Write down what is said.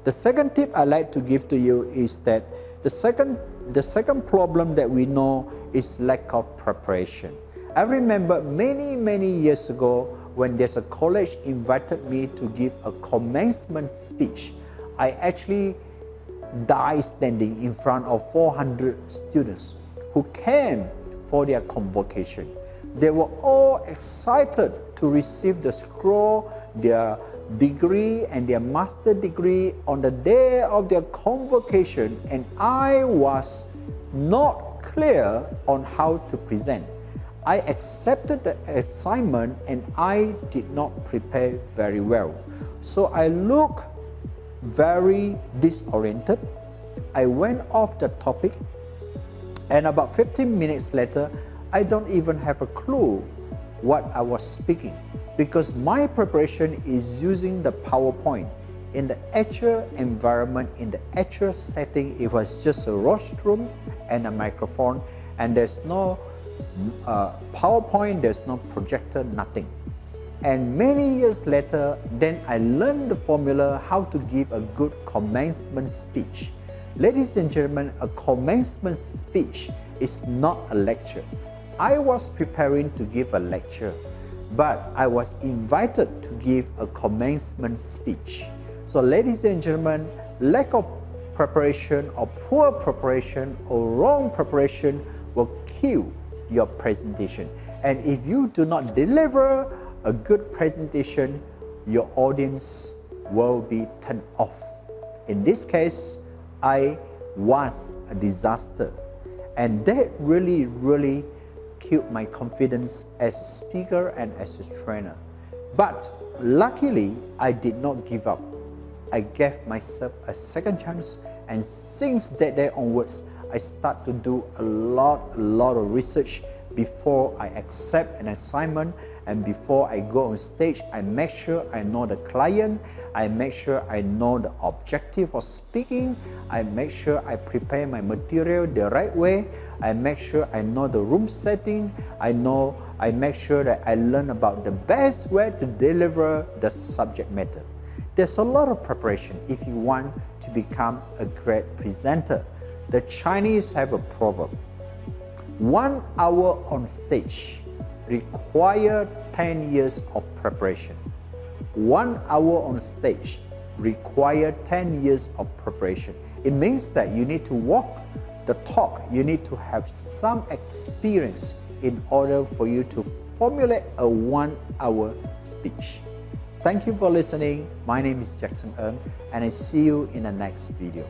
The second tip I like to give to you is that the second problem that we know is lack of preparation. I remember many years ago when there's a college invited me to give a commencement speech. I actually died standing in front of 400 students who came for their convocation. They were all excited to receive the scroll, their degree and their master degree on the day of their convocation, and I was not clear on how to present. I accepted the assignment and I did not prepare very well. So I looked very disoriented. I went off the topic, and about 15 minutes later, I don't even have a clue what I was speaking, because my preparation is using the PowerPoint. In the actual environment, in the actual setting, it was just a rostrum and a microphone, and there's no PowerPoint, there's no projector, nothing. And many years later, then I learned the formula how to give a good commencement speech. Ladies and gentlemen, a commencement speech is not a lecture. I was preparing to give a lecture, but I was invited to give a commencement speech. So ladies and gentlemen, lack of preparation or poor preparation or wrong preparation will kill your presentation. And if you do not deliver a good presentation, your audience will be turned off. In this case, I was a disaster, and that really killed my confidence as a speaker and as a trainer. But luckily, I did not give up. I gave myself a second chance, and since that day onwards, I start to do a lot of research before I accept an assignment, and before I go on stage, I make sure I know the client, I make sure I know the objective of speaking, I make sure I prepare my material the right way, I make sure I know the room setting, I make sure that I learn about the best way to deliver the subject matter. There's a lot of preparation if you want to become a great presenter. The Chinese have a proverb: 1 hour on stage require 10 years of preparation. 1 hour on stage require 10 years of preparation. It means that you need to walk the talk, you need to have some experience in order for you to formulate a 1 hour speech. Thank you for listening. My name is Jackson Ng, and I see you in the next video.